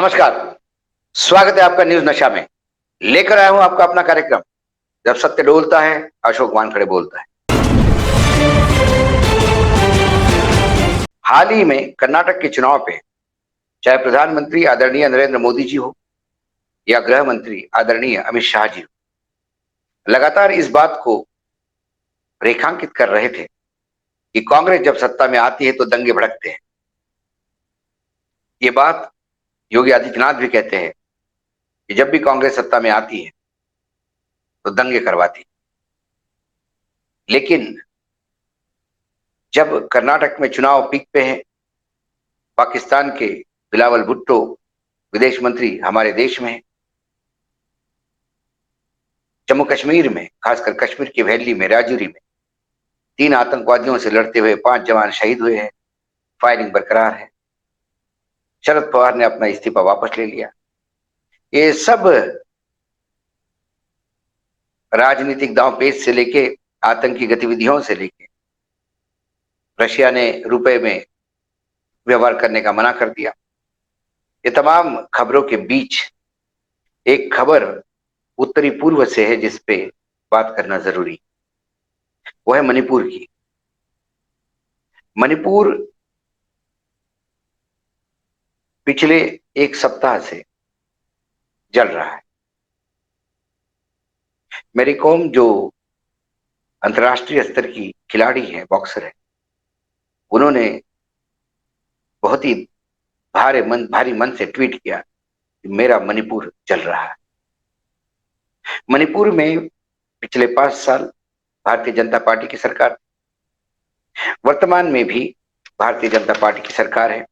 नमस्कार। स्वागत है आपका न्यूज नशा में। लेकर आया हूं आपका अपना कार्यक्रम जब सत्य डोलता है, अशोक वानखड़े बोलता है। हाल ही में कर्नाटक के चुनाव पे चाहे प्रधानमंत्री आदरणीय नरेंद्र मोदी जी हो या गृह मंत्री आदरणीय अमित शाह जी हो, लगातार इस बात को रेखांकित कर रहे थे कि कांग्रेस जब सत्ता में आती है तो दंगे भड़कते हैं। ये बात योगी आदित्यनाथ भी कहते हैं कि जब भी कांग्रेस सत्ता में आती है तो दंगे करवाती है। लेकिन जब कर्नाटक में चुनाव पीक पे है, पाकिस्तान के बिलावल भुट्टो विदेश मंत्री हमारे देश में है, जम्मू कश्मीर में खासकर कश्मीर की वैली में राजौरी में 3 आतंकवादियों से लड़ते हुए 5 जवान शहीद हुए हैं, फायरिंग बरकरार है। शरद पवार ने अपना इस्तीफा वापस ले लिया। ये सब राजनीतिक दांवपेच से लेके आतंकी गतिविधियों से लेके रशिया ने रुपए में व्यवहार करने का मना कर दिया। ये तमाम खबरों के बीच एक खबर उत्तरी पूर्व से है जिस पे बात करना जरूरी। वो है मणिपुर की। मणिपुर पिछले एक सप्ताह से जल रहा है। मेरी कॉम जो अंतर्राष्ट्रीय स्तर की खिलाड़ी है, बॉक्सर है, उन्होंने बहुत ही भारी मन से ट्वीट किया कि मेरा मणिपुर जल रहा है। मणिपुर में पिछले 5 साल भारतीय जनता पार्टी की सरकार, वर्तमान में भी भारतीय जनता पार्टी की सरकार है।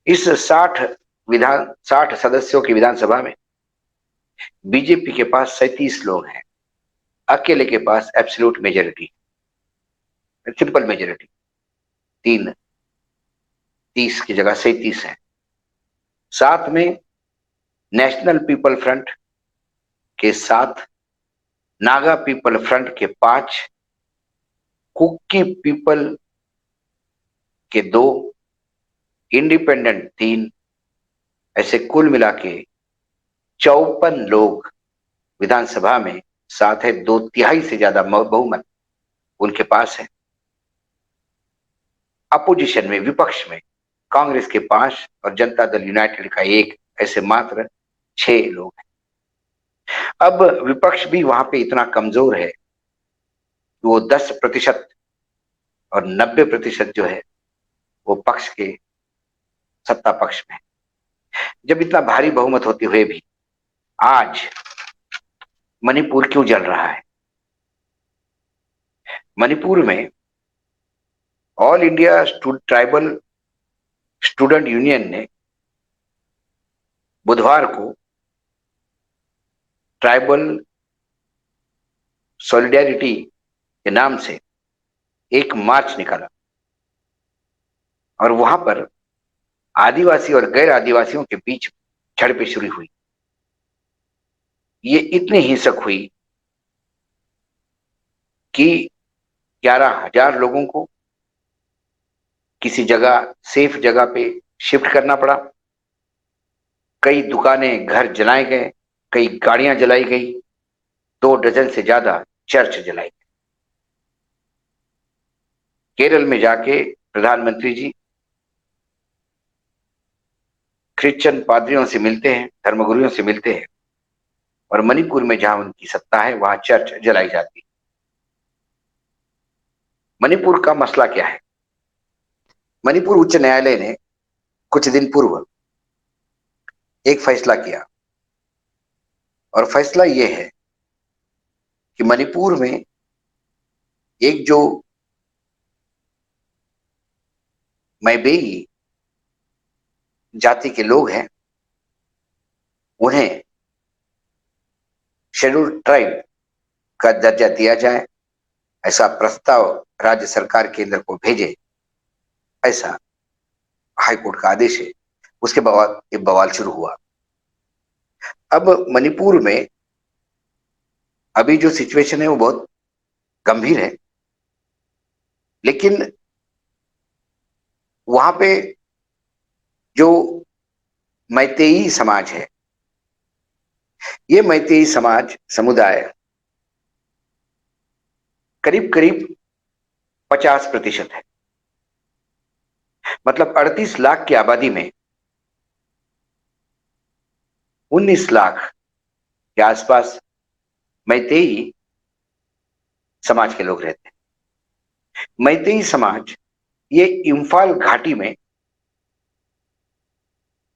इस 60 सदस्यों की विधानसभा में बीजेपी के पास 37 लोग हैं। अकेले के पास एब्सोल्यूट मेजोरिटी, सिंपल मेजोरिटी 30 की जगह 37 है। साथ में नेशनल पीपल फ्रंट के 7, नागा पीपल फ्रंट के 5, कुक्की पीपल के 2, इंडिपेंडेंट 3, ऐसे कुल मिला के 54 लोग विधानसभा में साथ है। 2/3 से ज्यादा बहुमत उनके पास है। अपोजिशन में, विपक्ष में कांग्रेस के 5 और जनता दल यूनाइटेड का 1, ऐसे मात्र 6 लोग हैं। अब विपक्ष भी वहां पे इतना कमजोर है कि वो 10% और 90% जो है वो पक्ष के सत्ता पक्ष में। जब इतना भारी बहुमत होते हुए भी आज मणिपुर क्यों जल रहा है? मणिपुर में all India tribal student union ने बुधवार को ट्राइबल सॉलिडेरिटी के नाम से एक मार्च निकाला और वहां पर आदिवासी और गैर आदिवासियों के बीच झड़पें शुरू हुई। ये इतनी हिंसक हुई कि 11,000 लोगों को किसी जगह, सेफ जगह पे शिफ्ट करना पड़ा। कई दुकानें, घर जलाए गए, कई गाड़ियां जलाई गई, 2 डजन से ज्यादा चर्च जलाई गई। केरल में जाके प्रधानमंत्री जी क्रिश्चियन पादरियों से मिलते हैं, धर्मगुरुओं से मिलते हैं, और मणिपुर में जहां उनकी सत्ता है वहां चर्च जलाई जाती है। मणिपुर का मसला क्या है? मणिपुर उच्च न्यायालय ने कुछ दिन पूर्व एक फैसला किया और फैसला यह है कि मणिपुर में एक जो मैबेई जाति के लोग हैं उन्हें शेड्यूल्ड ट्राइब का दर्जा दिया जाए, ऐसा प्रस्ताव राज्य सरकार केंद्र को भेजे, ऐसा हाईकोर्ट का आदेश है। उसके बाद ये बवाल शुरू हुआ। अब मणिपुर में अभी जो सिचुएशन है वो बहुत गंभीर है, लेकिन वहां पे जो मैतेई समाज है। ये मैतेई समाज समुदाय करीब करीब 50% है। मतलब 38 लाख की आबादी में 19 लाख के आसपास मैतेई समाज के लोग रहते हैं। मैतेई समाज ये इम्फाल घाटी में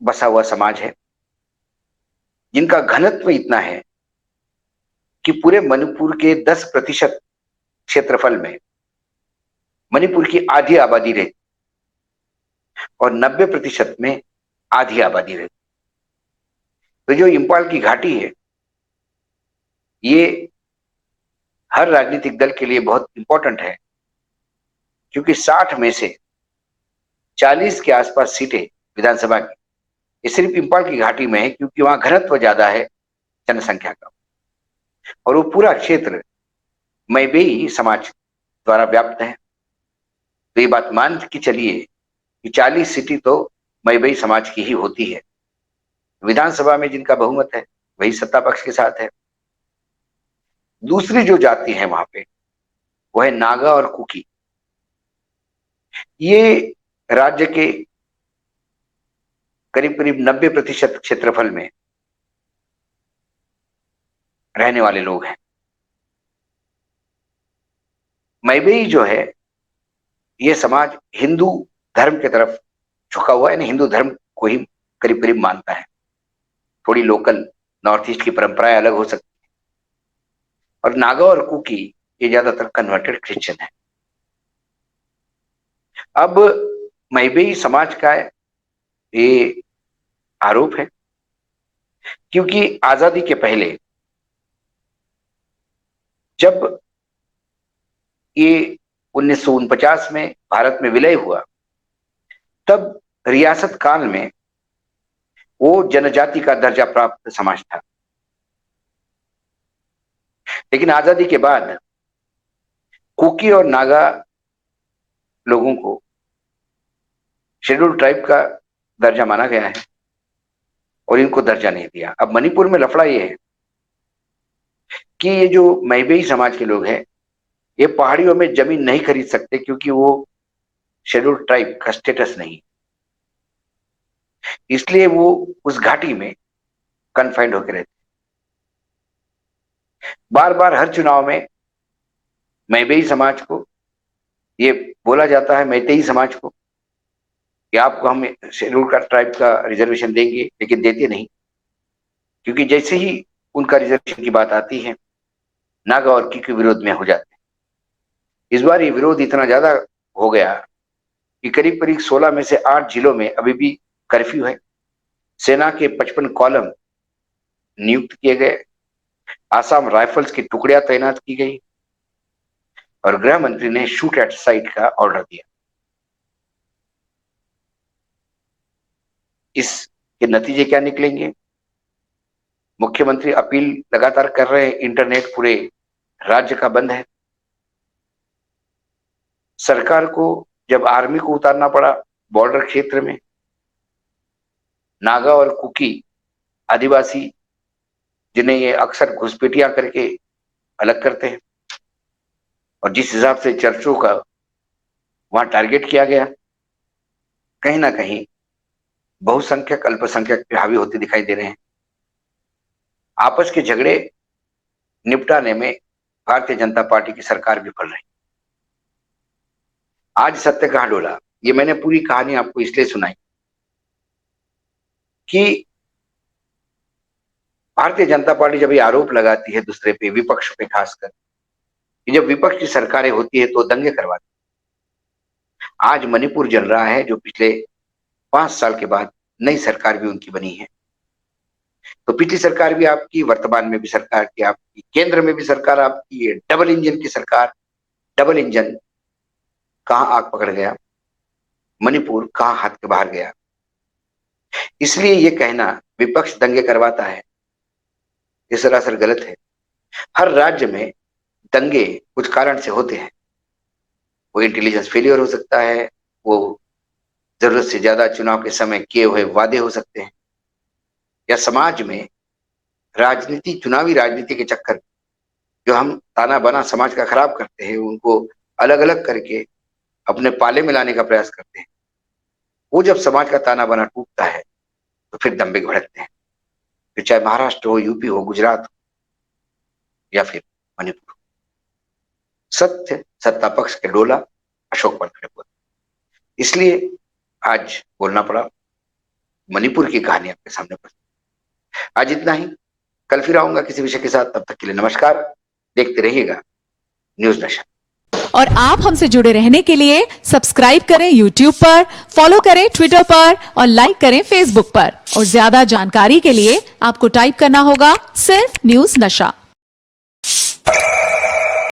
बसा हुआ समाज है, जिनका घनत्व इतना है कि पूरे मणिपुर के 10% क्षेत्रफल में मणिपुर की आधी आबादी रहती और 90% में आधी आबादी रहती। तो जो इम्फाल की घाटी है, ये हर राजनीतिक दल के लिए बहुत इंपॉर्टेंट है, क्योंकि 60 में से 40 के आसपास सीटें विधानसभा की ये सिर्फ इम्फाल की घाटी में है, क्योंकि वहां घनत्व ज्यादा है जनसंख्या का, और वो पूरा क्षेत्र मैबेई समाज द्वारा व्याप्त है। तो ये बात मान के चलिए कि 40 सीटें तो मैबेई समाज की ही होती है। विधानसभा में जिनका बहुमत है वही सत्ता पक्ष के साथ है। दूसरी जो जाति है वहां पे वो है नागा और कुकी। ये राज्य के करीब करीब 90% क्षेत्रफल में रहने वाले लोग हैं। मैबेई जो है ये समाज हिंदू धर्म की तरफ झुका हुआ है, हिंदू धर्म को ही करीब करीब मानता है। थोड़ी लोकल नॉर्थ ईस्ट की परंपराएं अलग हो सकती है। और नागा और कुकी ये ज्यादातर कन्वर्टेड क्रिश्चियन है। अब मैबेई समाज का ये आरोप है, क्योंकि आजादी के पहले जब ये 1949 में भारत में विलय हुआ, तब रियासत काल में वो जनजाति का दर्जा प्राप्त समाज था। लेकिन आजादी के बाद कुकी और नागा लोगों को शेड्यूल्ड ट्राइब का दर्जा माना गया है और इनको दर्जा नहीं दिया। अब मणिपुर में लफड़ा ये है कि ये जो मैबेई समाज के लोग हैं ये पहाड़ियों में जमीन नहीं खरीद सकते, क्योंकि वो शेड्यूल्ड ट्राइब का स्टेटस नहीं, इसलिए वो उस घाटी में कन्फाइंड होकर रहते। बार बार हर चुनाव में मैबेई समाज को ये बोला जाता है, मैतेई समाज को, कि आपको हम शेड्यूल का ट्राइब का रिजर्वेशन देंगे, लेकिन देते नहीं, क्योंकि जैसे ही उनका रिजर्वेशन की बात आती है नागा और की के विरोध में हो जाते हैं। इस बार ये विरोध इतना ज्यादा हो गया कि करीब करीब 16 में से 8 जिलों में अभी भी कर्फ्यू है। सेना के 55 कॉलम नियुक्त किए गए, आसाम राइफल्स की टुकड़ियां तैनात की गई और गृह मंत्री ने शूट एट साइट का ऑर्डर दिया। इसके नतीजे क्या निकलेंगे? मुख्यमंत्री अपील लगातार कर रहे हैं, इंटरनेट पूरे राज्य का बंद है। सरकार को जब आर्मी को उतारना पड़ा बॉर्डर क्षेत्र में, नागा और कुकी आदिवासी जिन्हें ये अक्सर घुसपैठियां करके अलग करते हैं, और जिस हिसाब से चर्चों का वहां टारगेट किया गया, कहीं ना कहीं बहुसंख्यक अल्पसंख्यक पे हावी होते दिखाई दे रहे हैं। आपस के झगड़े निपटाने में भारतीय जनता पार्टी की सरकार विफल रही। आज सत्य कहां डोला, ये मैंने पूरी कहानी आपको इसलिए सुनाई कि भारतीय जनता पार्टी जब ये आरोप लगाती है दूसरे पे, विपक्ष पे खासकर, कि जब विपक्ष की सरकारें होती है तो दंगे करवाती। आज मणिपुर जल रहा है, जो पिछले 5 साल के बाद नई सरकार भी उनकी बनी है। तो पिछली सरकार भी आपकी, वर्तमान में भी सरकार की आपकी, केंद्र में भी सरकार आपकी, ये डबल इंजन की सरकार। डबल इंजन कहां आग पकड़ गया, मणिपुर कहां हाथ के बाहर गया। इसलिए ये कहना विपक्ष दंगे करवाता है, ये सरासर गलत है। हर राज्य में दंगे कुछ कारण से होते हैं। वो इंटेलिजेंस फेलियर हो सकता है, वो जरूरत से ज्यादा चुनाव के समय किए हुए वादे हो सकते हैं, या समाज में राजनीति, चुनावी राजनीति के चक्कर में जो हम ताना बाना समाज का खराब करते हैं, उनको अलग अलग करके अपने पाले में लाने का प्रयास करते हैं, वो जब समाज का ताना बाना टूटता है तो फिर दंगे भड़कते हैं। फिर चाहे महाराष्ट्र हो, यूपी हो, गुजरात हो या फिर मणिपुर हो, सत्य सत्ता पक्ष के डोला, अशोक पर खड़े बोले। इसलिए आज बोलना पड़ा, मणिपुर की कहानी आपके सामने पर। आज इतना ही, कल फिर आऊंगा किसी विषय के साथ। तब तक के लिए नमस्कार, देखते रहिएगा न्यूज नशा। और आप हमसे जुड़े रहने के लिए सब्सक्राइब करें YouTube पर, फॉलो करें Twitter पर और लाइक करें Facebook पर। और ज्यादा जानकारी के लिए आपको टाइप करना होगा सिर्फ न्यूज नशा।